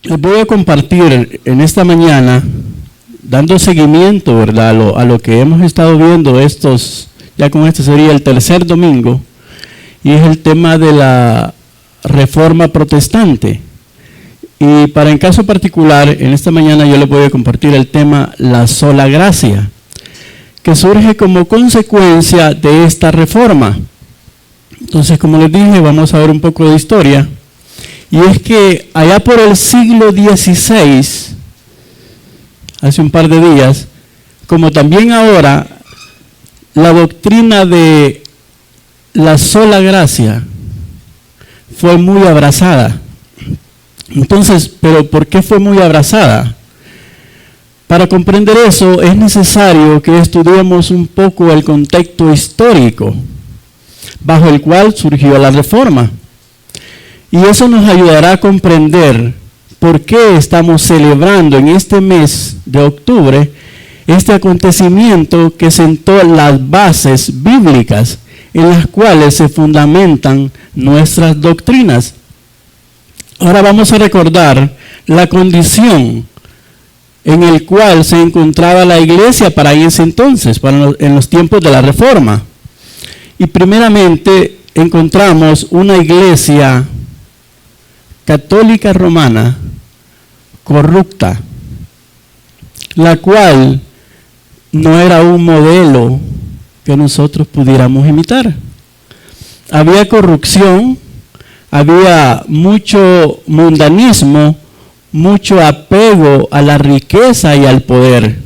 Les voy a compartir en esta mañana, dando seguimiento, ¿verdad?, a lo que hemos estado viendo ya con este sería el tercer domingo, y es el tema de la Reforma Protestante. Y para en caso particular, en esta mañana yo les voy a compartir el tema la sola gracia, que surge como consecuencia de esta reforma. Entonces, como les dije, vamos a ver un poco de historia. Y es que allá por el siglo XVI, hace un par de días, como también ahora, la doctrina de la sola gracia fue muy abrazada. Entonces, ¿pero por qué fue muy abrazada? Para comprender eso es necesario que estudiemos un poco el contexto histórico bajo el cual surgió la reforma. Y eso nos ayudará a comprender por qué estamos celebrando en este mes de octubre este acontecimiento que sentó las bases bíblicas en las cuales se fundamentan nuestras doctrinas. Ahora vamos a recordar la condición en el cual se encontraba la iglesia para ese entonces, en los tiempos de la Reforma. Y primeramente encontramos una iglesia católica romana corrupta, la cual no era un modelo que nosotros pudiéramos imitar. Había corrupción, había mucho mundanismo, mucho apego a la riqueza y al poder.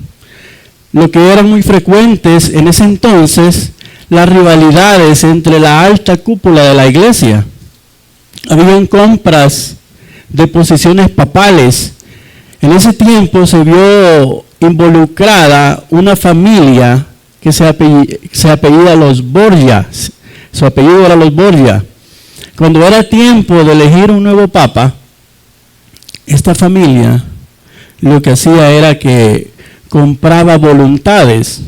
Lo que eran muy frecuentes en ese entonces, las rivalidades entre la alta cúpula de la iglesia. Habían compras de posiciones papales. En ese tiempo se vio involucrada una familia que se apellida los Borgia. Su apellido era los Borgia. Cuando era tiempo de elegir un nuevo papa, esta familia lo que hacía era que compraba voluntades,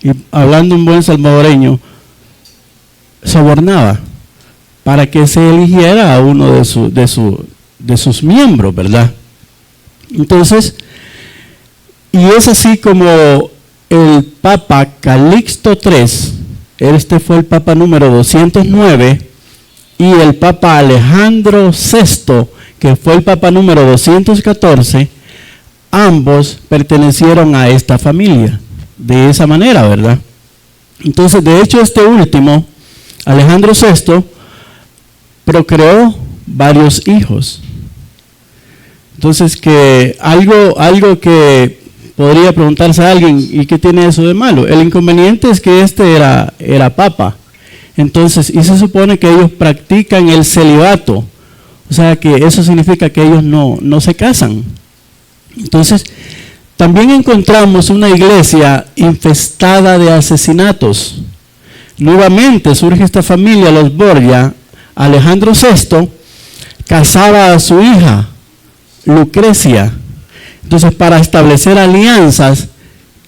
y hablando un buen salvadoreño, sobornaba para que se eligiera a uno de sus miembros, ¿verdad? Entonces, y es así como el Papa Calixto III, este fue el Papa número 209, y el Papa Alejandro VI, que fue el Papa número 214, ambos pertenecieron a esta familia, de esa manera, ¿verdad? Entonces, de hecho, este último, Alejandro VI, procreó varios hijos. Entonces, que algo que podría preguntarse a alguien, ¿y qué tiene eso de malo? El inconveniente es que este era papa. Entonces, y se supone que ellos practican el celibato. O sea, que eso significa que ellos no se casan. Entonces, también encontramos una iglesia infestada de asesinatos. Nuevamente surge esta familia, los Borgia. Alejandro VI casaba a su hija, Lucrecia. Entonces, para establecer alianzas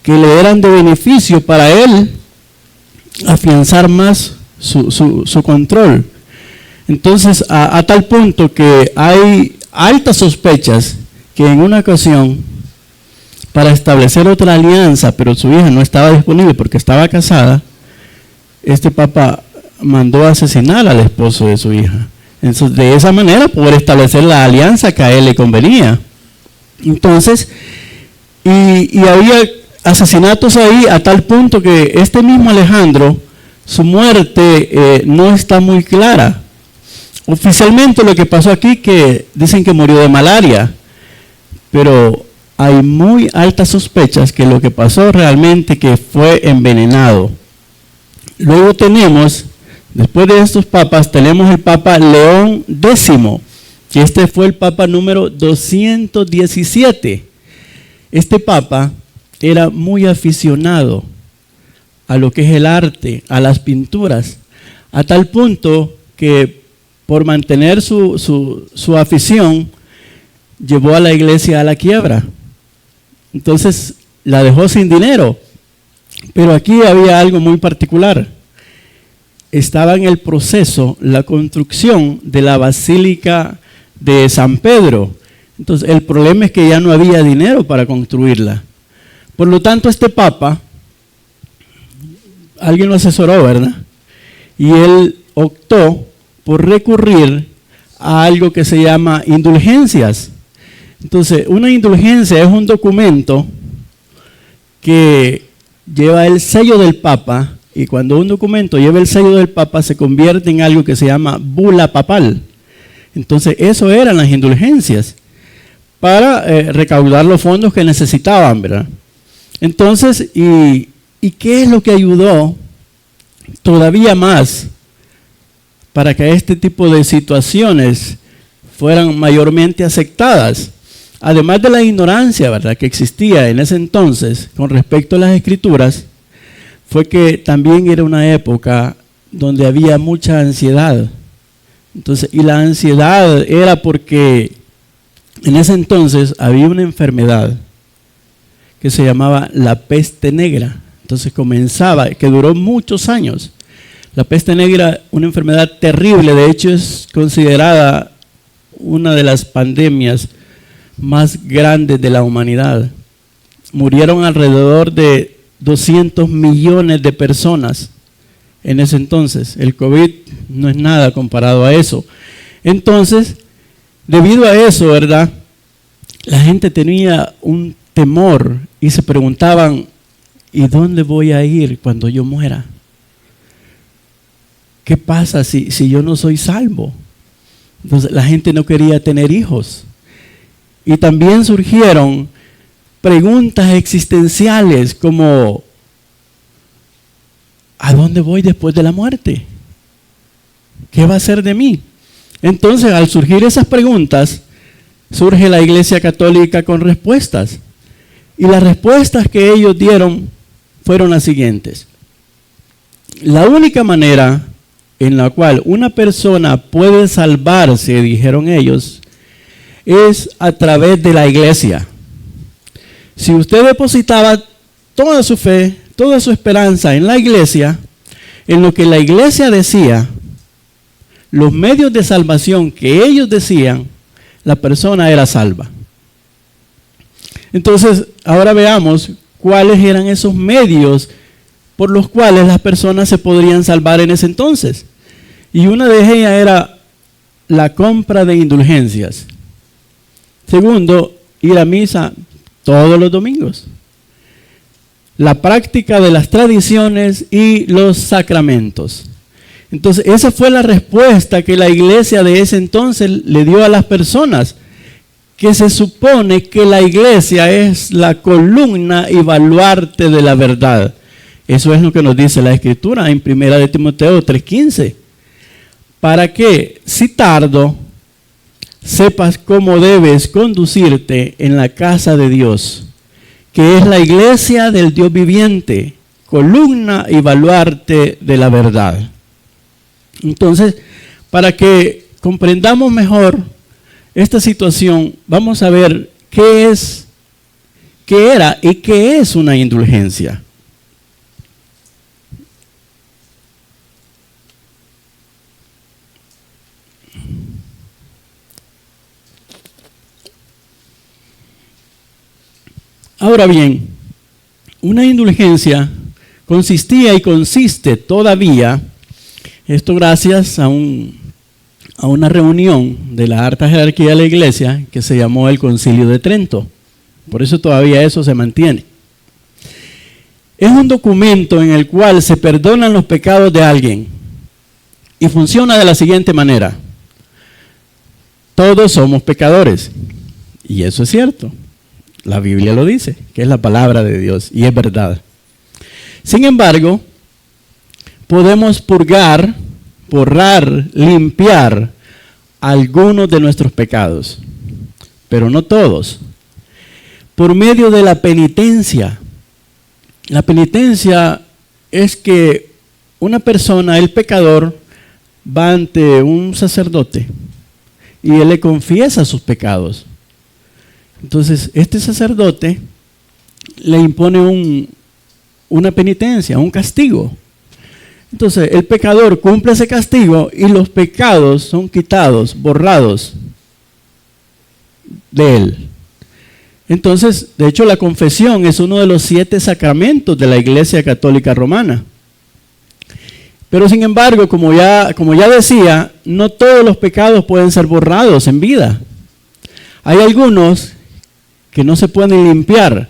que le eran de beneficio para él, afianzar más su control. Entonces, a tal punto que hay altas sospechas que en una ocasión, para establecer otra alianza, pero su hija no estaba disponible porque estaba casada, este papa mandó a asesinar al esposo de su hija. Entonces, de esa manera poder establecer la alianza que a él le convenía. Entonces, y había asesinatos ahí a tal punto que este mismo Alejandro, su muerte no está muy clara. Oficialmente lo que pasó aquí, que dicen que murió de malaria, pero hay muy altas sospechas que lo que pasó realmente que fue envenenado. Luego tenemos, después de estos papas, tenemos el Papa León X, que este fue el Papa número 217. Este Papa era muy aficionado a lo que es el arte, a las pinturas, a tal punto que por mantener su afición, llevó a la iglesia a la quiebra. Entonces, la dejó sin dinero. Pero aquí había algo muy particular. Estaba en el proceso la construcción de la Basílica de San Pedro. Entonces, el problema es que ya no había dinero para construirla. Por lo tanto, este papa, alguien lo asesoró, ¿verdad? Y él optó por recurrir a algo que se llama indulgencias. Entonces, una indulgencia es un documento que lleva el sello del Papa, y cuando un documento lleva el sello del Papa se convierte en algo que se llama bula papal. Entonces, eso eran las indulgencias para recaudar los fondos que necesitaban, ¿verdad? Entonces, ¿y qué es lo que ayudó todavía más para que este tipo de situaciones fueran mayormente aceptadas? Además de la ignorancia, ¿verdad?, que existía en ese entonces con respecto a las escrituras, fue que también era una época donde había mucha ansiedad. Entonces, y la ansiedad era porque en ese entonces había una enfermedad que se llamaba la peste negra. Entonces comenzaba, que duró muchos años. La peste negra, una enfermedad terrible, de hecho es considerada una de las pandemias más grandes de la humanidad. Murieron alrededor de 200 millones de personas en ese entonces. El COVID no es nada comparado a eso. Entonces, debido a eso, ¿verdad?, la gente tenía un temor y se preguntaban, ¿y dónde voy a ir cuando yo muera? ¿Qué pasa si yo no soy salvo? Entonces, la gente no quería tener hijos. Y también surgieron preguntas existenciales como, ¿a dónde voy después de la muerte? ¿Qué va a ser de mí? Entonces, al surgir esas preguntas, surge la Iglesia Católica con respuestas. Y las respuestas que ellos dieron fueron las siguientes. La única manera en la cual una persona puede salvarse, dijeron ellos, es a través de la iglesia. Si usted depositaba toda su fe, toda su esperanza en la iglesia, en lo que la iglesia decía, los medios de salvación que ellos decían, la persona era salva. Entonces, ahora veamos cuáles eran esos medios por los cuales las personas se podrían salvar en ese entonces. Y una de ellas era la compra de indulgencias. Segundo, ir a misa todos los domingos. La práctica de las tradiciones y los sacramentos. Entonces, esa fue la respuesta que la iglesia de ese entonces le dio a las personas, que se supone que la iglesia es la columna y baluarte de la verdad. Eso es lo que nos dice la Escritura en 1 Timoteo 3:15. Para que, si tardo, sepas cómo debes conducirte en la casa de Dios, que es la iglesia del Dios viviente, columna y baluarte de la verdad. Entonces, para que comprendamos mejor esta situación, vamos a ver qué era y qué es una indulgencia. Ahora bien, una indulgencia consistía y consiste todavía, esto gracias a una reunión de la alta jerarquía de la iglesia que se llamó el Concilio de Trento. Por eso todavía eso se mantiene. Es un documento en el cual se perdonan los pecados de alguien y funciona de la siguiente manera. Todos somos pecadores, y eso es cierto. La Biblia lo dice, que es la palabra de Dios, y es verdad. Sin embargo, podemos purgar, borrar, limpiar algunos de nuestros pecados, pero no todos, por medio de la penitencia. La penitencia es que una persona, el pecador, va ante un sacerdote y él le confiesa sus pecados. Entonces, este sacerdote le impone una penitencia, un castigo. Entonces, el pecador cumple ese castigo y los pecados son quitados, borrados de Él. Entonces, de hecho, la confesión es uno de los 7 sacramentos de la Iglesia Católica Romana. Pero sin embargo, como ya decía, no todos los pecados pueden ser borrados en vida. Hay algunos que no se pueden limpiar,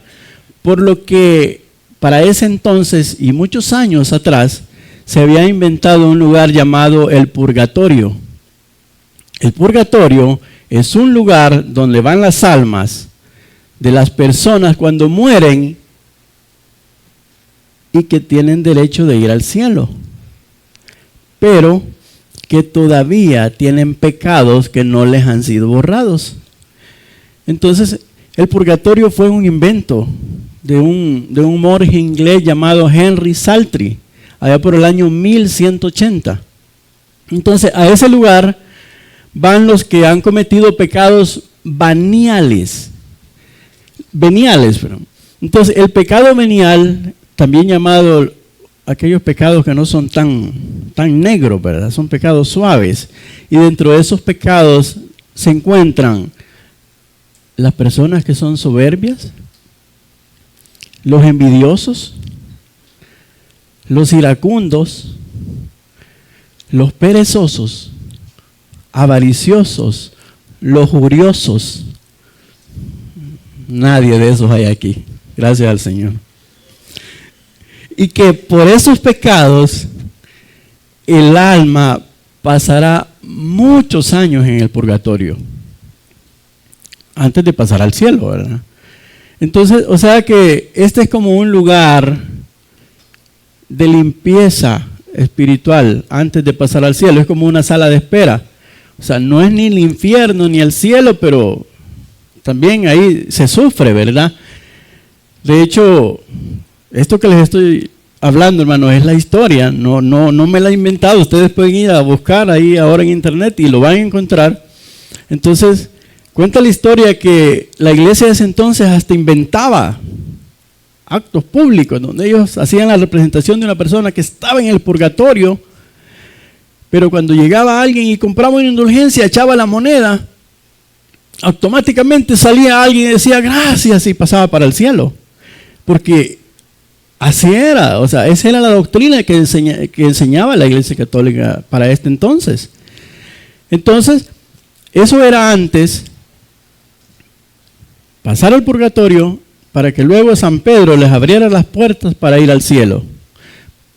por lo que para ese entonces y muchos años atrás se había inventado un lugar llamado el purgatorio. El purgatorio es un lugar donde van las almas de las personas cuando mueren y que tienen derecho de ir al cielo, pero que todavía tienen pecados que no les han sido borrados. Entonces, el purgatorio fue un invento de un monje inglés llamado Henry Saltry, allá por el año 1180. Entonces, a ese lugar van los que han cometido pecados veniales. Entonces, el pecado venial, también llamado aquellos pecados que no son tan negros, ¿verdad? Son pecados suaves. Y dentro de esos pecados se encuentran las personas que son soberbias, los envidiosos, los iracundos, los perezosos, avariciosos, los lujuriosos. Nadie de esos hay aquí, gracias al Señor. Y que por esos pecados el alma pasará muchos años en el purgatorio antes de pasar al cielo, ¿verdad? Entonces, o sea que este es como un lugar de limpieza espiritual antes de pasar al cielo. Es como una sala de espera. O sea, no es ni el infierno ni el cielo, pero también ahí se sufre, ¿verdad? De hecho, esto que les estoy hablando, hermano, es la historia. No me la he inventado. Ustedes pueden ir a buscar ahí ahora en internet y lo van a encontrar. Entonces, cuenta la historia que la iglesia de ese entonces hasta inventaba actos públicos donde ellos hacían la representación de una persona que estaba en el purgatorio, pero cuando llegaba alguien y compraba una indulgencia, echaba la moneda, automáticamente salía alguien y decía gracias y pasaba para el cielo, porque así era, o sea, esa era la doctrina que enseñaba la Iglesia Católica para este entonces. Entonces, eso era antes, pasar al purgatorio para que luego San Pedro les abriera las puertas para ir al cielo.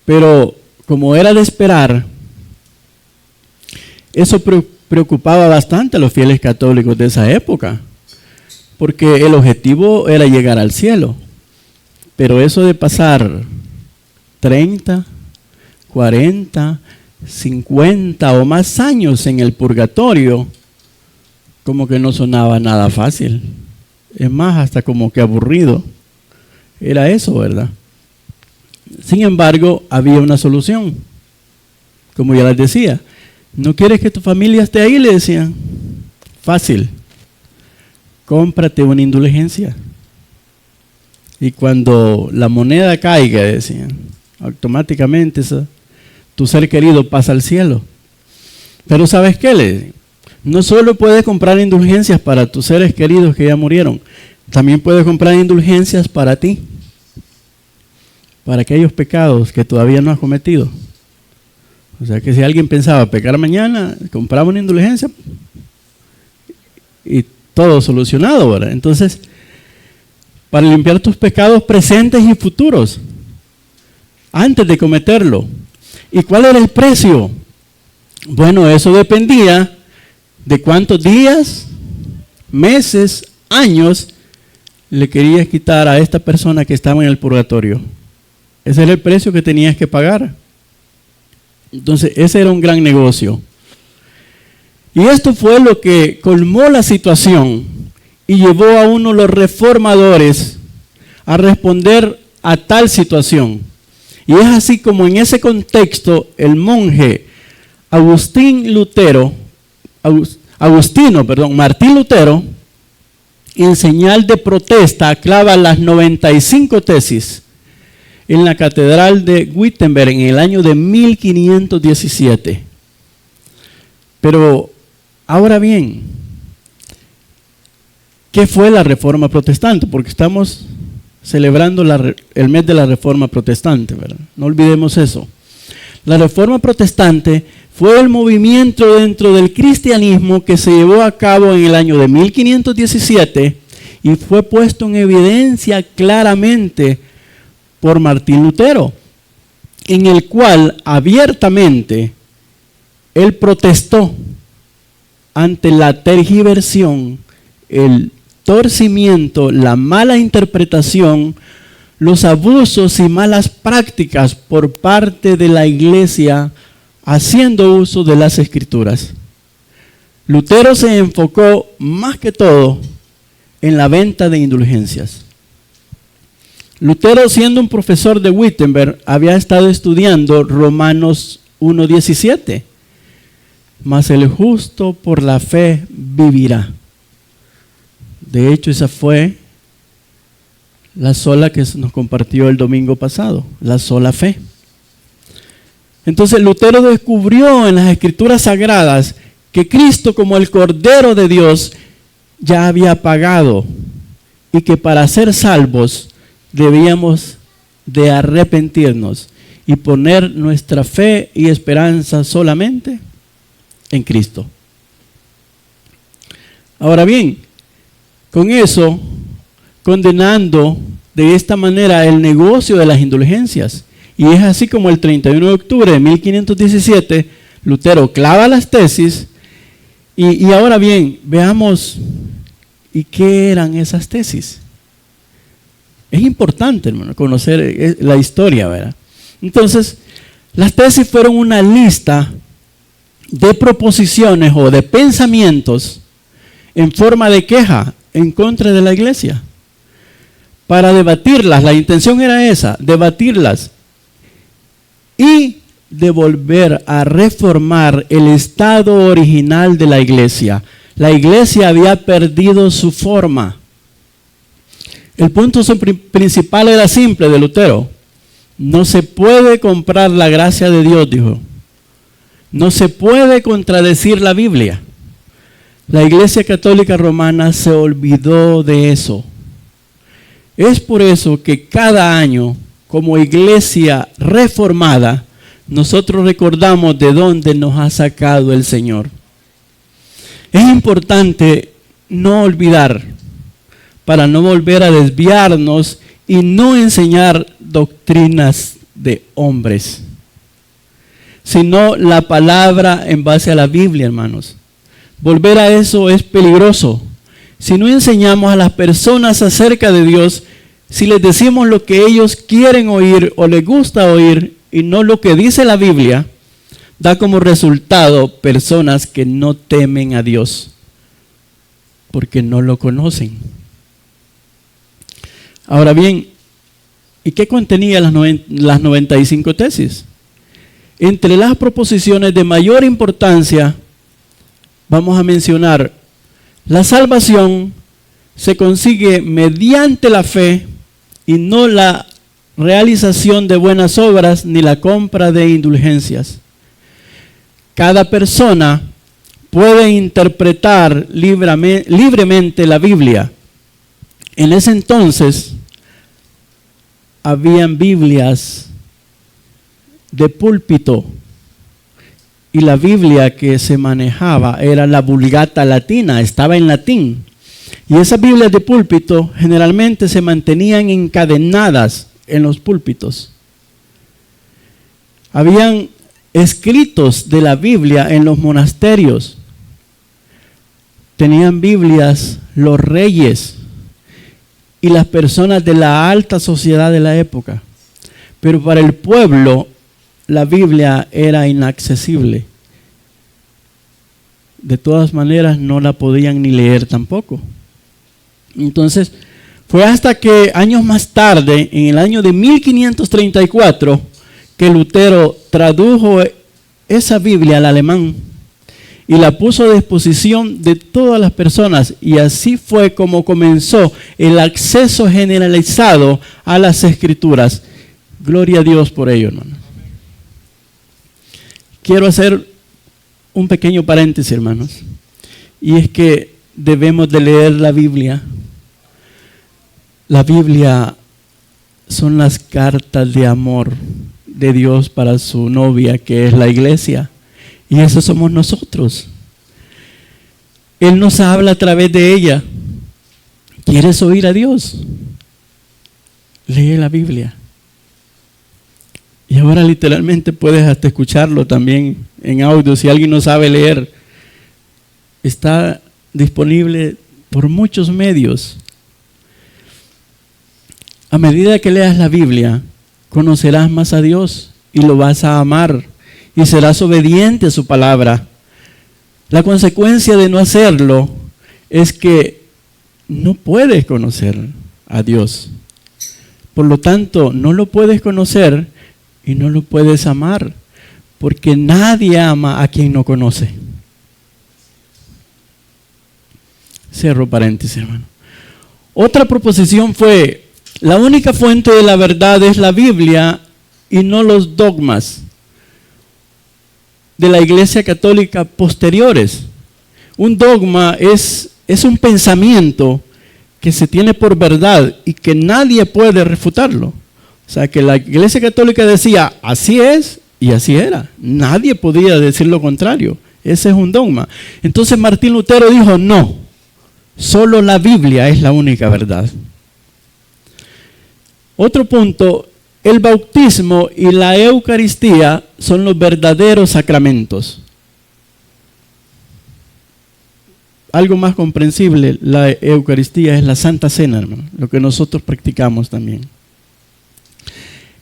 Pero como era de esperar, eso preocupaba bastante a los fieles católicos de esa época, porque el objetivo era llegar al cielo. Pero eso de pasar 30, 40, 50 o más años en el purgatorio, como que no sonaba nada fácil. Es más, hasta como que aburrido. Era eso, ¿verdad? Sin embargo, había una solución. Como ya les decía, ¿no quieres que tu familia esté ahí? Le decían. Fácil. Cómprate una indulgencia. Y cuando la moneda caiga, decían, automáticamente tu ser querido pasa al cielo. Pero ¿sabes qué? Le decían, no solo puedes comprar indulgencias para tus seres queridos que ya murieron, también puedes comprar indulgencias para ti, para aquellos pecados que todavía no has cometido. O sea que si alguien pensaba pecar mañana, compraba una indulgencia y todo solucionado, ¿verdad? Entonces, para limpiar tus pecados presentes y futuros, antes de cometerlo. ¿Y cuál era el precio? Bueno, eso dependía de cuántos días, meses, años le querías quitar a esta persona que estaba en el purgatorio. Ese era el precio que tenías que pagar. Entonces, ese era un gran negocio. Y esto fue lo que colmó la situación y llevó a uno de los reformadores a responder a tal situación. Y es así como en ese contexto el monje Martín Lutero, en señal de protesta, clava las 95 tesis en la catedral de Wittenberg en el año de 1517. Pero ahora bien, ¿Qué fue la Reforma Protestante? Porque estamos celebrando el mes de la Reforma Protestante, ¿verdad? No olvidemos eso. La Reforma Protestante fue el movimiento dentro del cristianismo que se llevó a cabo en el año de 1517 y fue puesto en evidencia claramente por Martín Lutero, en el cual abiertamente él protestó ante la tergiversión, el torcimiento, la mala interpretación, los abusos y malas prácticas por parte de la iglesia haciendo uso de las escrituras. Lutero se enfocó más que todo en la venta de indulgencias. Lutero, siendo un profesor de Wittenberg, había estado estudiando Romanos 1:17. Mas el justo por la fe vivirá. De hecho, esa fue la sola que nos compartió el domingo pasado, la sola fe. Entonces Lutero descubrió en las Escrituras Sagradas que Cristo, como el Cordero de Dios, ya había pagado y que para ser salvos debíamos de arrepentirnos y poner nuestra fe y esperanza solamente en Cristo. Ahora bien, con eso, condenando de esta manera el negocio de las indulgencias. Y es así como el 31 de octubre de 1517, Lutero clava las tesis. Y ahora bien, veamos, ¿y qué eran esas tesis? Es importante, hermano, conocer la historia, ¿verdad? Entonces, las tesis fueron una lista de proposiciones o de pensamientos en forma de queja en contra de la iglesia, para debatirlas. La intención era esa, debatirlas y de volver a reformar el estado original de la iglesia. La iglesia había perdido su forma. El punto principal era simple de Lutero. No se puede comprar la gracia de Dios, dijo. No se puede contradecir la Biblia. La Iglesia Católica Romana se olvidó de eso. Es por eso que cada año, como iglesia reformada, nosotros recordamos de dónde nos ha sacado el Señor. Es importante no olvidar, para no volver a desviarnos y no enseñar doctrinas de hombres, sino la palabra en base a la Biblia, hermanos. Volver a eso es peligroso. Si no enseñamos a las personas acerca de Dios, si les decimos lo que ellos quieren oír o les gusta oír y no lo que dice la Biblia, da como resultado personas que no temen a Dios porque no lo conocen. Ahora bien, ¿y qué contenía las 95 tesis? Entre las proposiciones de mayor importancia, vamos a mencionar: la salvación se consigue mediante la fe y no la realización de buenas obras ni la compra de indulgencias. Cada persona puede interpretar libremente la Biblia. En ese entonces habían Biblias de púlpito. Y la Biblia que se manejaba era la Vulgata Latina, estaba en latín. Y esas Biblias de púlpito generalmente se mantenían encadenadas en los púlpitos. Habían escritos de la Biblia en los monasterios. Tenían Biblias los reyes y las personas de la alta sociedad de la época. Pero para el pueblo, la Biblia era inaccesible. De todas maneras, no la podían ni leer tampoco. Entonces, fue hasta que años más tarde, en el año de 1534, que Lutero tradujo esa Biblia al alemán y la puso a disposición de todas las personas. Y así fue como comenzó el acceso generalizado a las Escrituras. Gloria a Dios por ello, hermano. Quiero hacer un pequeño paréntesis, hermanos. Y es que debemos de leer la Biblia? La Biblia son las cartas de amor de Dios para su novia, que es la iglesia. Y eso somos nosotros. Él nos habla a través de ella. ¿Quieres oír a Dios? Lee la Biblia. Y ahora literalmente puedes hasta escucharlo también en audio. Si alguien no sabe leer, está disponible por muchos medios. A medida que leas la Biblia, conocerás más a Dios y lo vas a amar y serás obediente a su palabra. La consecuencia de no hacerlo es que no puedes conocer a Dios. Por lo tanto, no lo puedes conocer y no lo puedes amar, porque nadie ama a quien no conoce. Cierro paréntesis, hermano. Otra proposición fue: la única fuente de la verdad es la Biblia y no los dogmas de la Iglesia Católica posteriores. Un dogma es un pensamiento que se tiene por verdad y que nadie puede refutarlo. O sea, que la Iglesia Católica decía, así es y así era. Nadie podía decir lo contrario. Ese es un dogma. Entonces Martín Lutero dijo, no, solo la Biblia es la única verdad. Otro punto, el bautismo y la Eucaristía son los verdaderos sacramentos. Algo más comprensible, la Eucaristía es la Santa Cena, hermano, lo que nosotros practicamos también.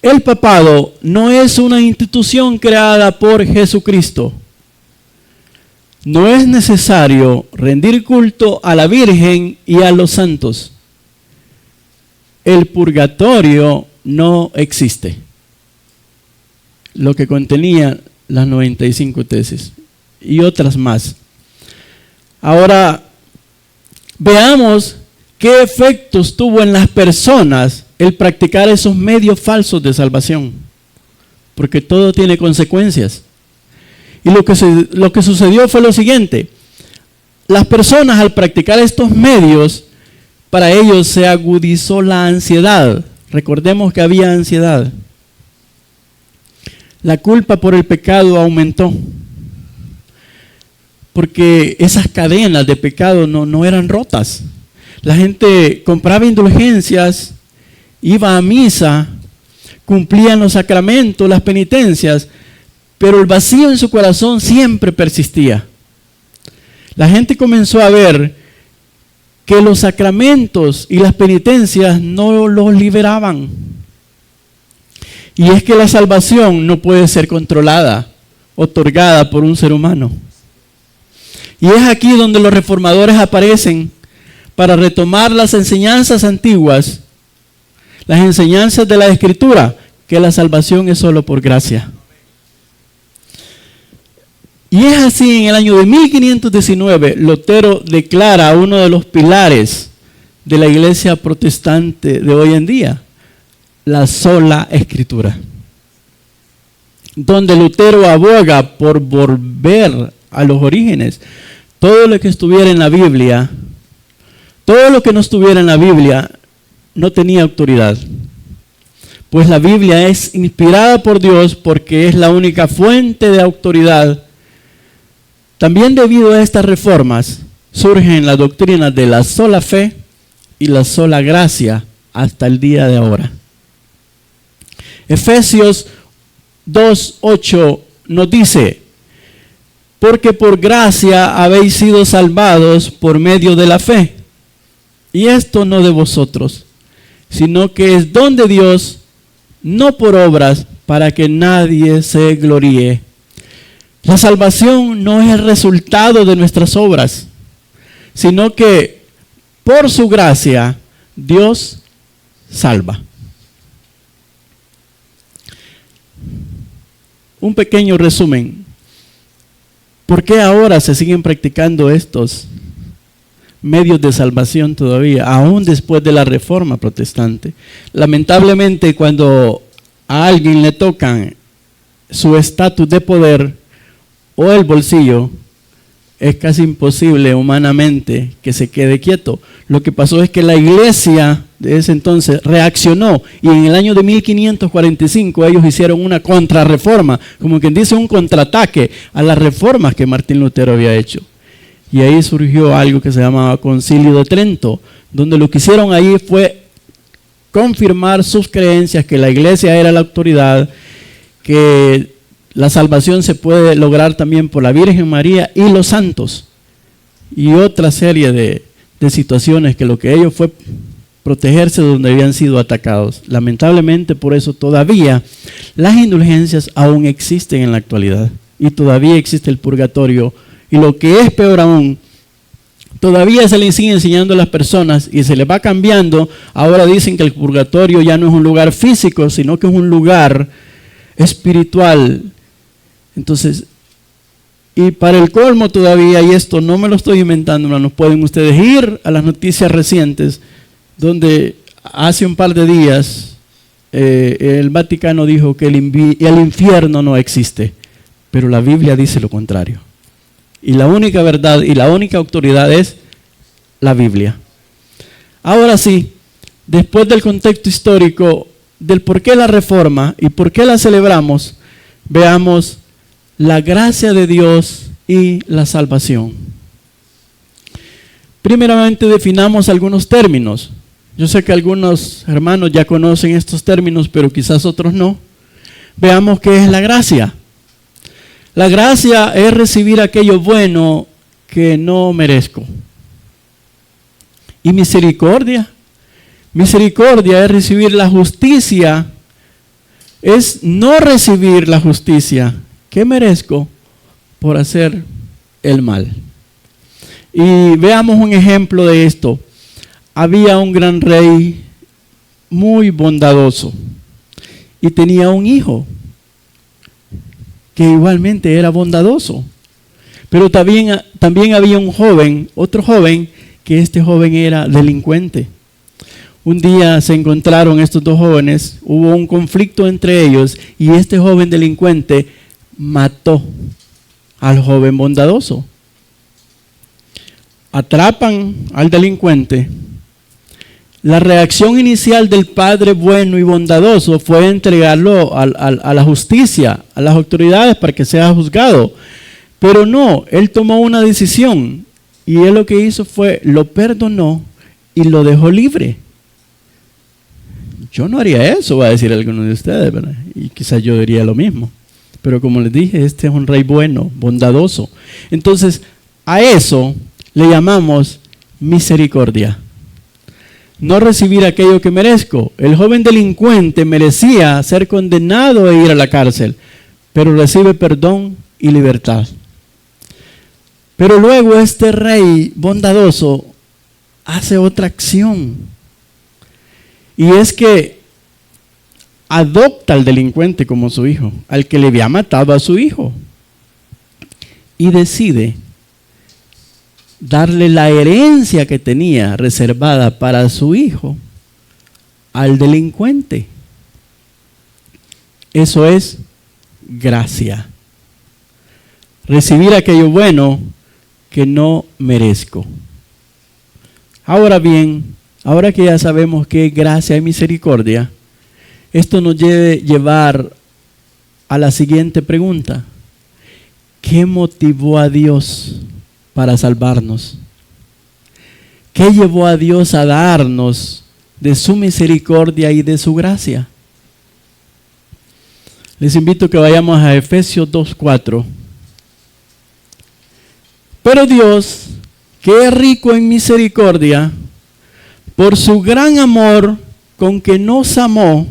El papado no es una institución creada por Jesucristo. No es necesario rendir culto a la Virgen y a los santos. El purgatorio no existe. Lo que contenía las 95 tesis y otras más. Ahora, veamos qué efectos tuvo en las personas el practicar esos medios falsos de salvación. Porque todo tiene consecuencias. Y lo que sucedió fue lo siguiente. Las personas al practicar estos medios, para ellos se agudizó la ansiedad. Recordemos que había ansiedad. La culpa por el pecado aumentó. Porque esas cadenas de pecado no eran rotas. La gente compraba indulgencias, iba a misa, cumplían los sacramentos, las penitencias, pero el vacío en su corazón siempre persistía. La gente comenzó a ver que los sacramentos y las penitencias no los liberaban. Y es que la salvación no puede ser controlada, otorgada por un ser humano. Y es aquí donde los reformadores aparecen para retomar las enseñanzas antiguas, las enseñanzas de la Escritura, que la salvación es solo por gracia. Y es así, en el año de 1519, Lutero declara uno de los pilares de la iglesia protestante de hoy en día, la sola Escritura, donde Lutero aboga por volver a los orígenes. Todo lo que estuviera en la Biblia, todo lo que no estuviera en la Biblia, no tenía autoridad. Pues la Biblia es inspirada por Dios porque es la única fuente de autoridad. También debido a estas reformas, surgen las doctrinas de la sola fe y la sola gracia hasta el día de ahora. Efesios 2:8 nos dice, porque por gracia habéis sido salvados por medio de la fe. Y esto no de vosotros, sino que es don de Dios, no por obras, para que nadie se gloríe. La salvación no es el resultado de nuestras obras, sino que por su gracia Dios salva. Un pequeño resumen. ¿Por qué ahora se siguen practicando estos medios de salvación todavía, aún después de la Reforma Protestante? Lamentablemente, cuando a alguien le tocan su estatus de poder o el bolsillo, es casi imposible humanamente que se quede quieto. Lo que pasó es que la iglesia de ese entonces reaccionó y en el año de 1545 ellos hicieron una contrarreforma, como quien dice un contraataque a las reformas que Martín Lutero había hecho. Y ahí surgió algo que se llamaba Concilio de Trento, donde lo que hicieron ahí fue confirmar sus creencias, que la iglesia era la autoridad, que la salvación se puede lograr también por la Virgen María y los santos, y otra serie de situaciones que lo que ellos fue protegerse de donde habían sido atacados. Lamentablemente por eso todavía las indulgencias aún existen en la actualidad, y todavía existe el purgatorio, y lo que es peor aún, todavía se le sigue enseñando a las personas y se les va cambiando. Ahora dicen que el purgatorio ya no es un lugar físico, sino que es un lugar espiritual. Entonces, y para el colmo todavía, y esto no me lo estoy inventando, hermanos, pueden ustedes ir a las noticias recientes, donde hace un par de días el Vaticano dijo que el infierno no existe, pero la Biblia dice lo contrario. Y la única verdad y la única autoridad es la Biblia. Ahora sí, después del contexto histórico del por qué la reforma y por qué la celebramos, veamos la gracia de Dios y la salvación. Primeramente definamos algunos términos. Yo sé que algunos hermanos ya conocen estos términos, pero quizás otros no. Veamos qué es la gracia. La gracia es recibir aquello bueno que no merezco. Y misericordia. Misericordia es recibir la justicia, es no recibir la justicia que merezco por hacer el mal. Y veamos un ejemplo de esto. Había un gran rey muy bondadoso y tenía un hijo que igualmente era bondadoso. Pero también había un joven, otro joven, que este joven era delincuente. Un día se encontraron estos dos jóvenes, hubo un conflicto entre ellos y este joven delincuente mató al joven bondadoso. Atrapan al delincuente. La reacción inicial del padre bueno y bondadoso fue entregarlo a la justicia, a las autoridades para que sea juzgado. Pero no, él tomó una decisión y él lo que hizo fue, lo perdonó y lo dejó libre. Yo no haría eso, va a decir alguno de ustedes, ¿verdad? Y quizás yo diría lo mismo. Pero como les dije, este es un rey bueno, bondadoso. Entonces, a eso le llamamos misericordia. No recibir aquello que merezco. El joven delincuente merecía ser condenado e ir a la cárcel, pero recibe perdón y libertad. Pero luego este rey bondadoso hace otra acción. Y es que adopta al delincuente como su hijo, al que le había matado a su hijo. Y decide darle la herencia que tenía reservada para su hijo al delincuente. Eso es gracia. Recibir aquello bueno que no merezco. Ahora bien, ahora que ya sabemos qué es gracia y misericordia, esto nos debe llevar a la siguiente pregunta. ¿Qué motivó a Dios para salvarnos? ¿Qué llevó a Dios a darnos de su misericordia y de su gracia? Les invito a que vayamos a Efesios 2:4. Pero Dios, que es rico en misericordia, por su gran amor con que nos amó,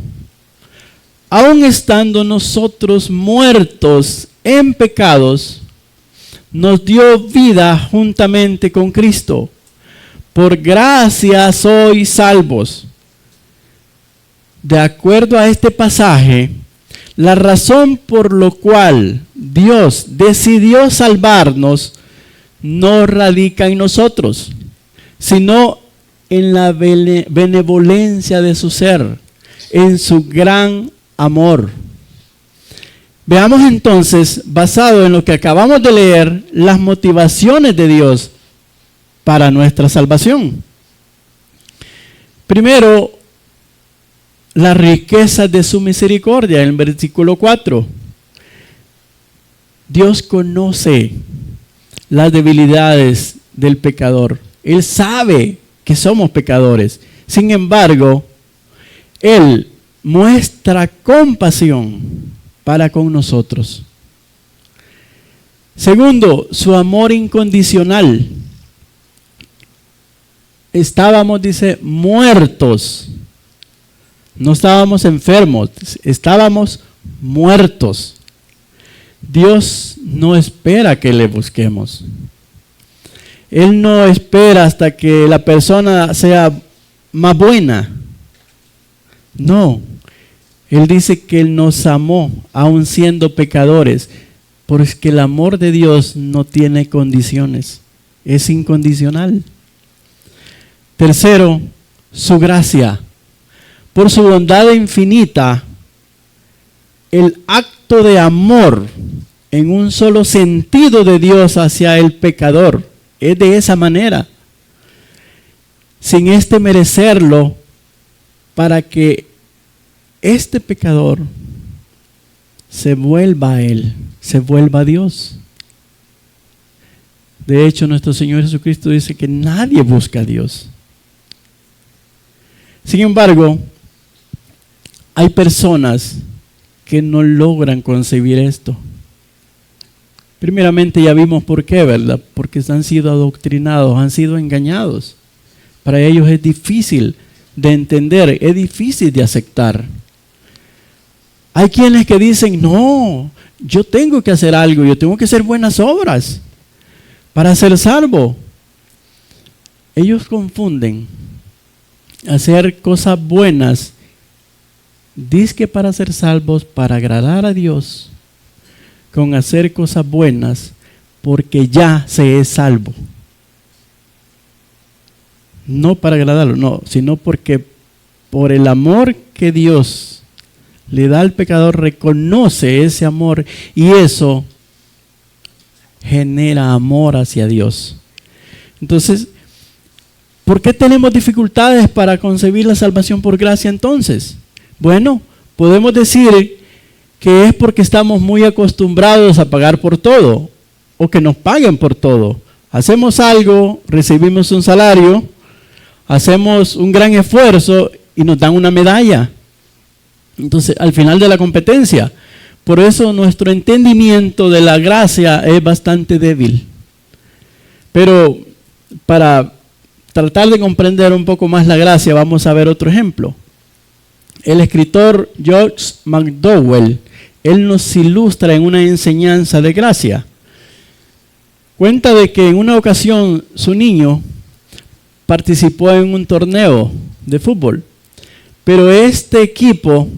aun estando nosotros muertos en pecados, nos dio vida juntamente con Cristo. Por gracia sois salvos. De acuerdo a este pasaje, la razón por la cual Dios decidió salvarnos no radica en nosotros, sino en la benevolencia de su ser, en su gran amor. Veamos entonces, basado en lo que acabamos de leer, las motivaciones de Dios para nuestra salvación. Primero, la riqueza de su misericordia, en el versículo 4. Dios conoce las debilidades del pecador. Él sabe que somos pecadores. Sin embargo, Él muestra compasión para con nosotros. Segundo, su amor incondicional. Estábamos, dice, muertos. No estábamos enfermos, estábamos muertos. Dios no espera que le busquemos. Él no espera hasta que la persona sea más buena. No. Él dice que Él nos amó, aun siendo pecadores, porque el amor de Dios no tiene condiciones, es incondicional. Tercero, su gracia. Por su bondad infinita, el acto de amor en un solo sentido de Dios hacia el pecador es de esa manera, sin merecerlo, para que este pecador se vuelva a Él, se vuelva a Dios. De hecho, nuestro Señor Jesucristo dice que nadie busca a Dios. Sin embargo, hay personas que no logran concebir esto. Primeramente ya vimos por qué, ¿verdad? Porque han sido adoctrinados, han sido engañados. Para ellos es difícil de entender, es difícil de aceptar. Hay quienes que dicen, no, yo tengo que hacer algo, yo tengo que hacer buenas obras para ser salvo. Ellos confunden hacer cosas buenas, dizque para ser salvos, para agradar a Dios, con hacer cosas buenas porque ya se es salvo. No para agradarlo, no, sino porque por el amor que Dios le da al pecador, reconoce ese amor y eso genera amor hacia Dios. Entonces, ¿por qué tenemos dificultades para concebir la salvación por gracia entonces? Bueno, podemos decir que es porque estamos muy acostumbrados a pagar por todo o que nos paguen por todo. Hacemos algo, recibimos un salario, hacemos un gran esfuerzo y nos dan una medalla. Entonces, al final de la competencia. Por eso nuestro entendimiento de la gracia es bastante débil. Pero para tratar de comprender un poco más la gracia, vamos a ver otro ejemplo. El escritor George McDowell, él nos ilustra en una enseñanza de gracia. Cuenta de que en una ocasión su niño participó en un torneo de fútbol, pero este equipo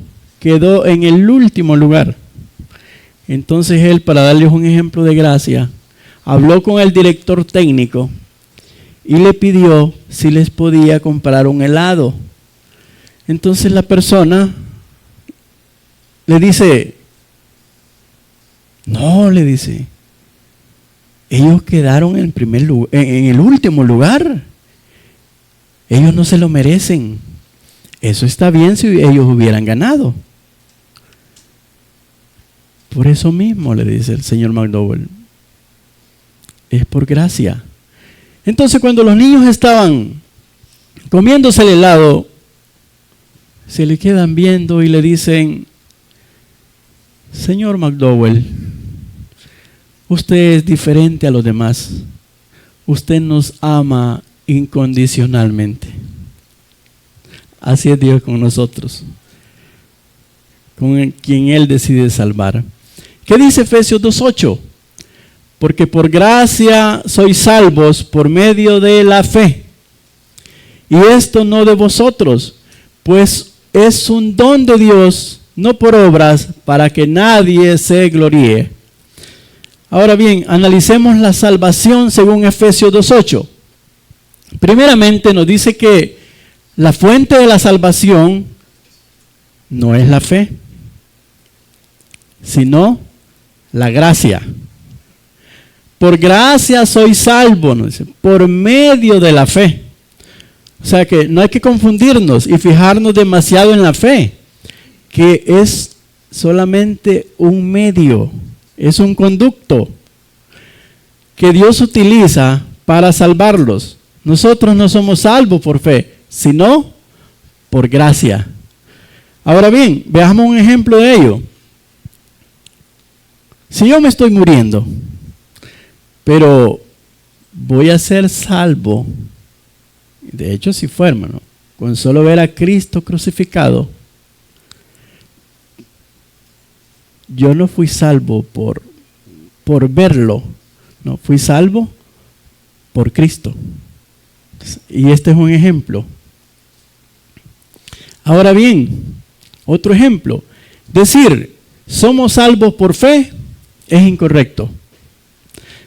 quedó en el último lugar. Entonces él, para darles un ejemplo de gracia, habló con el director técnico y le pidió si les podía comprar un helado. Entonces la persona le dice, no, le dice, ellos quedaron en el último lugar. Ellos no se lo merecen. Eso está bien si ellos hubieran ganado. Por eso mismo, le dice el señor McDowell, es por gracia. Entonces, cuando los niños estaban comiéndose el helado, se le quedan viendo y le dicen, señor McDowell, usted es diferente a los demás. Usted nos ama incondicionalmente. Así es Dios con nosotros, con quien Él decide salvar. ¿Qué dice Efesios 2:8? Porque por gracia sois salvos por medio de la fe. Y esto no de vosotros, pues es un don de Dios, no por obras, para que nadie se gloríe. Ahora bien, analicemos la salvación según Efesios 2:8. Primeramente nos dice que la fuente de la salvación no es la fe. sino la gracia. Por gracia soy salvo, nos dice, por medio de la fe. O sea que no hay que confundirnos y fijarnos demasiado en la fe, que es solamente un medio, es un conducto que Dios utiliza para salvarlos. Nosotros no somos salvos por fe, sino por gracia. Ahora bien, veamos un ejemplo de ello. Si yo me estoy muriendo, pero voy a ser salvo, de hecho si fue, hermano, con solo ver a Cristo crucificado, yo no fui salvo por verlo, no, fui salvo por Cristo. Y este es un ejemplo. Ahora bien, otro ejemplo, decir somos salvos por fe es incorrecto.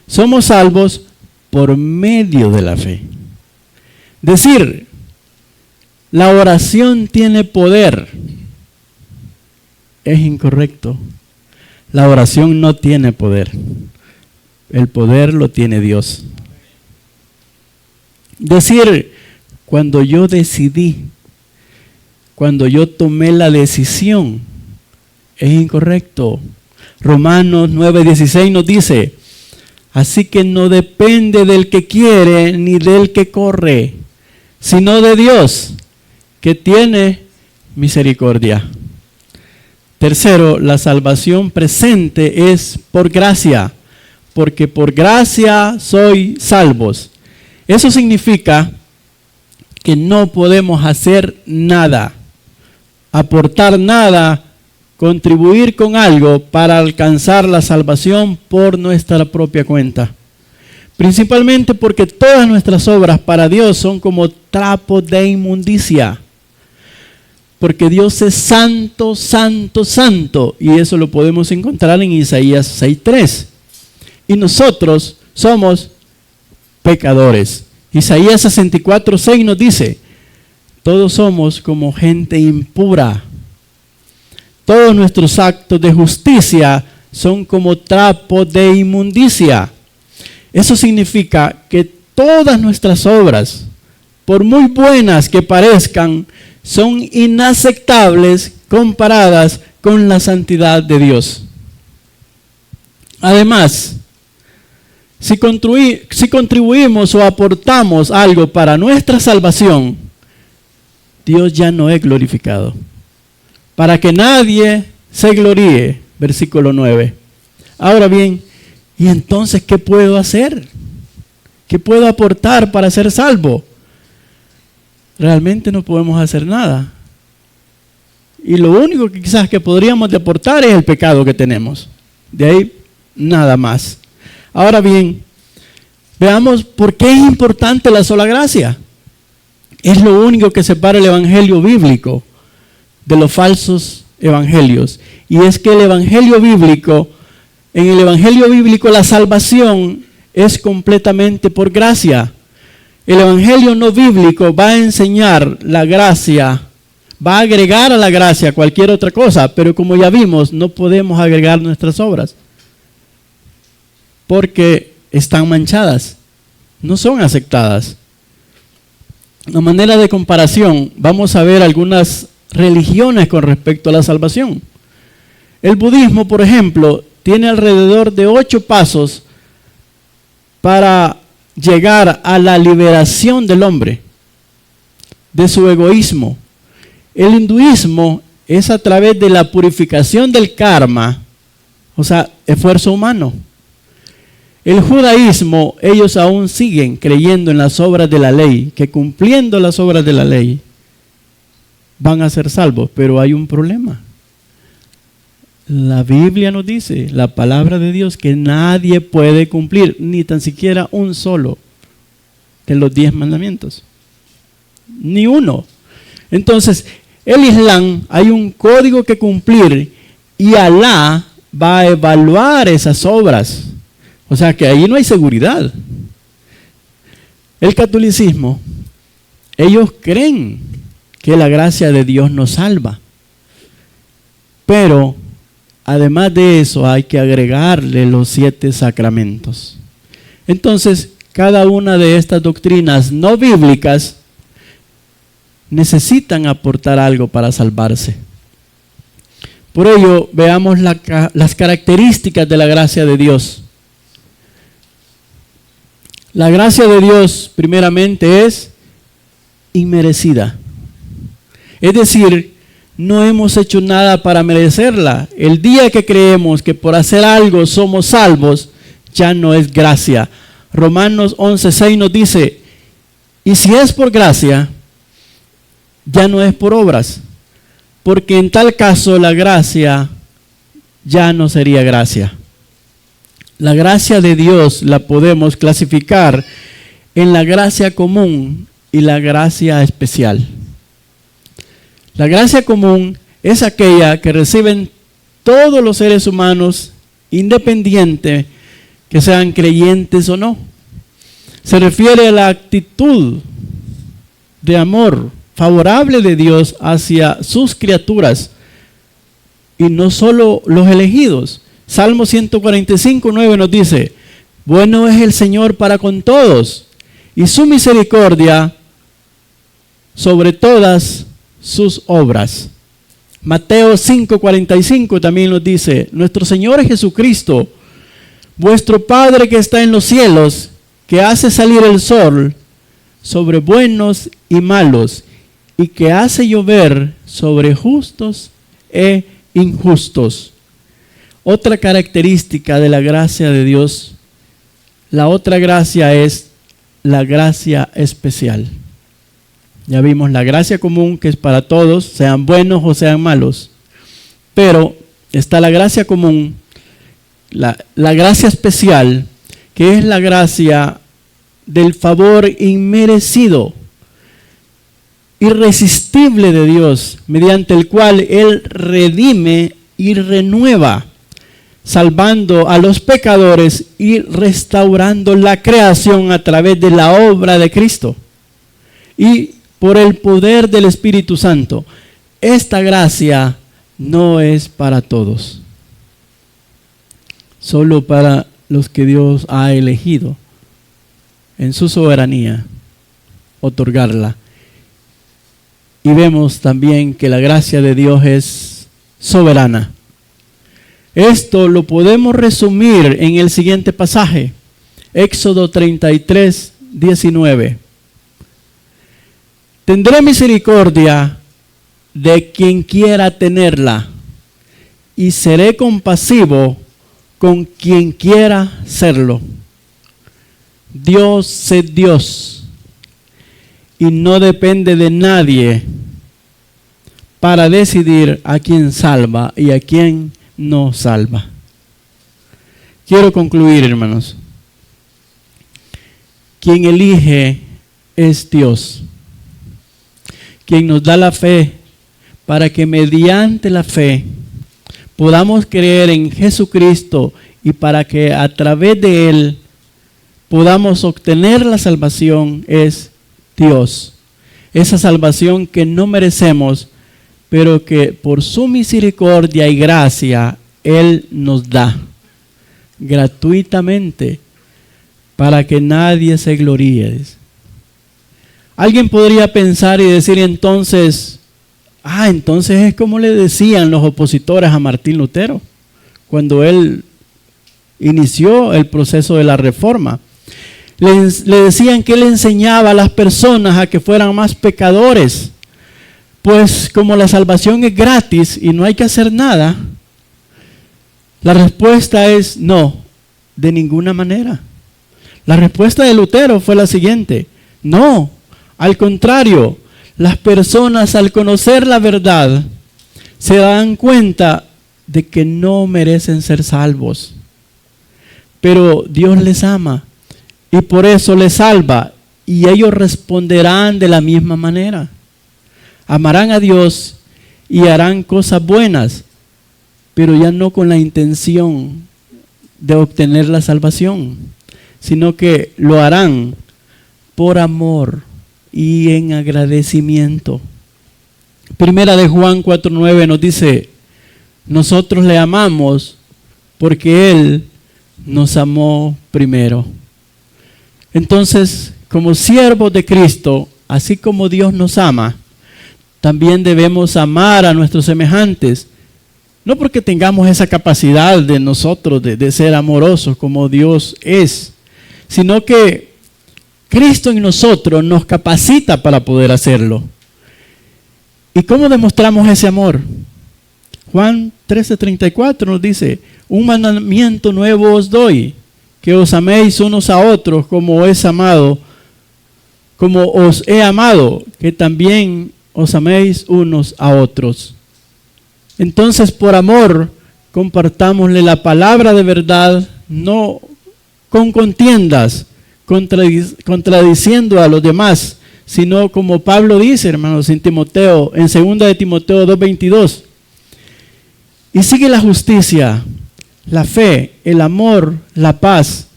Somos salvos por medio de la fe. Decir la oración tiene poder es incorrecto. La oración no tiene poder. El poder lo tiene Dios. Decir, cuando yo decidí, cuando yo tomé la decisión, es incorrecto. Romanos 9:16 nos dice, así que no depende del que quiere ni del que corre, sino de Dios, que tiene misericordia. Tercero, la salvación presente es por gracia, porque por gracia sois salvos. Eso significa que no podemos hacer nada, aportar nada, contribuir con algo para alcanzar la salvación por nuestra propia cuenta. Principalmente porque todas nuestras obras para Dios son como trapos de inmundicia. Porque Dios es santo, santo, santo. Y eso lo podemos encontrar en Isaías 6:3. Y nosotros somos pecadores. Isaías 64:6 nos dice, todos somos como gente impura. Todos nuestros actos de justicia son como trapos de inmundicia. Eso significa que todas nuestras obras, por muy buenas que parezcan, son inaceptables comparadas con la santidad de Dios. Además, si contribuimos o aportamos algo para nuestra salvación, Dios ya no es glorificado. Para que nadie se gloríe, versículo 9. Ahora bien, ¿y entonces qué puedo hacer? ¿Qué puedo aportar para ser salvo? Realmente no podemos hacer nada. Y lo único que quizás que podríamos aportar es el pecado que tenemos. De ahí, nada más. Ahora bien, veamos por qué es importante la sola gracia. Es lo único que separa el evangelio bíblico de los falsos evangelios. Y es que en el evangelio bíblico la salvación es completamente por gracia. El evangelio no bíblico va a enseñar la gracia, va a agregar a la gracia cualquier otra cosa, pero como ya vimos, no podemos agregar nuestras obras porque están manchadas, no son aceptadas. A manera de comparación, vamos a ver algunas religiones con respecto a la salvación. El budismo, por ejemplo, tiene alrededor de 8 pasos para llegar a la liberación del hombre de su egoísmo. El hinduismo es a través de la purificación del karma, o sea, esfuerzo humano. El judaísmo, ellos aún siguen creyendo en las obras de la ley, que cumpliendo las obras de la ley van a ser salvos, pero hay un problema. La Biblia nos dice, la palabra de Dios, que nadie puede cumplir ni tan siquiera un solo de los 10 mandamientos. Ni uno. Entonces, el Islam, hay un código que cumplir y Alá va a evaluar esas obras. O sea que ahí no hay seguridad. El catolicismo, ellos creen que la gracia de Dios nos salva, pero además de eso hay que agregarle los 7 sacramentos. Entonces, cada una de estas doctrinas no bíblicas necesitan aportar algo para salvarse. Por ello, veamos las características de la gracia de Dios. La gracia de Dios, primeramente, es inmerecida. Es decir, no hemos hecho nada para merecerla. El día que creemos que por hacer algo somos salvos, ya no es gracia. Romanos 11:6 nos dice, y si es por gracia, ya no es por obras, porque en tal caso la gracia ya no sería gracia. La gracia de Dios la podemos clasificar en la gracia común y la gracia especial. La gracia común es aquella que reciben todos los seres humanos, independiente que sean creyentes o no. Se refiere a la actitud de amor favorable de Dios hacia sus criaturas y no solo los elegidos. Salmo 145:9 nos dice, bueno es el Señor para con todos y su misericordia sobre todas sus obras. Mateo 5:45 también nos dice, nuestro Señor Jesucristo, vuestro Padre que está en los cielos, que hace salir el sol sobre buenos y malos, y que hace llover sobre justos e injustos. Otra característica de la gracia de Dios, la otra gracia es la gracia especial. Ya vimos la gracia común, que es para todos, sean buenos o sean malos. Pero está la gracia común, la gracia especial, que es la gracia del favor inmerecido, irresistible de Dios, mediante el cual Él redime y renueva, salvando a los pecadores y restaurando la creación a través de la obra de Cristo y por el poder del Espíritu Santo. Esta gracia no es para todos, solo para los que Dios ha elegido en su soberanía otorgarla. Y vemos también que la gracia de Dios es soberana. Esto lo podemos resumir en el siguiente pasaje, Éxodo 33:19. Tendré misericordia de quien quiera tenerla y seré compasivo con quien quiera serlo. Dios es Dios y no depende de nadie para decidir a quién salva y a quién no salva. Quiero concluir, hermanos. Quien elige es Dios, quien nos da la fe para que mediante la fe podamos creer en Jesucristo y para que a través de Él podamos obtener la salvación es Dios. Esa salvación que no merecemos, pero que por su misericordia y gracia Él nos da gratuitamente para que nadie se gloríe. Alguien podría pensar y decir entonces, entonces es como le decían los opositores a Martín Lutero cuando él inició el proceso de la reforma. Le decían que él enseñaba a las personas a que fueran más pecadores, pues como la salvación es gratis y no hay que hacer nada, la respuesta es no, de ninguna manera. La respuesta de Lutero fue la siguiente: no, al contrario, las personas al conocer la verdad se dan cuenta de que no merecen ser salvos, pero Dios les ama y por eso les salva, y ellos responderán de la misma manera. Amarán a Dios y harán cosas buenas, pero ya no con la intención de obtener la salvación, sino que lo harán por amor y en agradecimiento. Primera de Juan 4:9 nos dice: nosotros le amamos porque Él nos amó primero. Entonces, como siervos de Cristo, así como Dios nos ama, también debemos amar a nuestros semejantes. No porque tengamos esa capacidad de nosotros de ser amorosos como Dios es, sino que Cristo en nosotros nos capacita para poder hacerlo. ¿Y cómo demostramos ese amor? Juan 13:34 nos dice: un mandamiento nuevo os doy, que os améis unos a otros como os he amado, que también os améis unos a otros. Entonces, por amor, compartámosle la palabra de verdad, no con contiendas, contradiciendo a los demás, sino como Pablo dice, hermanos, en 2 de Timoteo 2:22. Y sigue la justicia, la fe, el amor, la paz,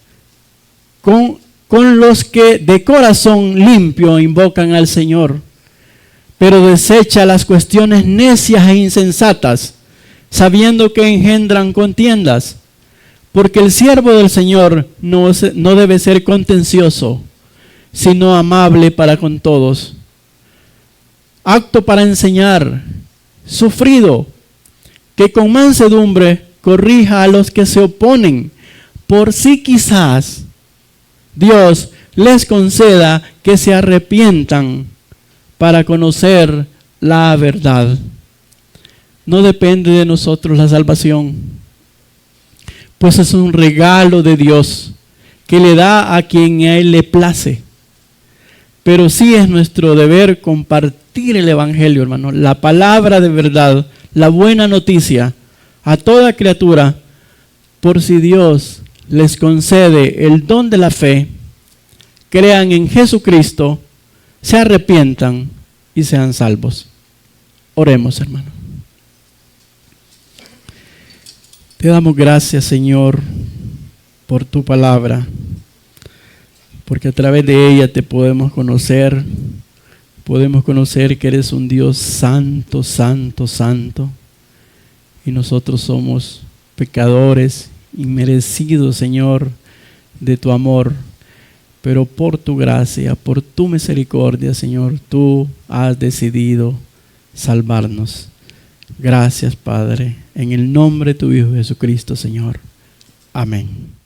con los que de corazón limpio invocan al Señor. Pero desecha las cuestiones necias e insensatas, sabiendo que engendran contiendas. Porque el siervo del Señor no debe ser contencioso, sino amable para con todos, apto para enseñar, sufrido, que con mansedumbre corrija a los que se oponen, por si quizás Dios les conceda que se arrepientan para conocer la verdad. No depende de nosotros la salvación, pues es un regalo de Dios que le da a quien a Él le place. Pero sí es nuestro deber compartir el Evangelio, hermano, la palabra de verdad, la buena noticia a toda criatura, por si Dios les concede el don de la fe, crean en Jesucristo, se arrepientan y sean salvos. Oremos, hermano. Te damos gracias, Señor, por tu palabra, porque a través de ella te podemos conocer que eres un Dios santo, santo, santo, y nosotros somos pecadores, inmerecidos, Señor, de tu amor, pero por tu gracia, por tu misericordia, Señor, tú has decidido salvarnos. Gracias, Padre, en el nombre de tu Hijo Jesucristo, Señor. Amén.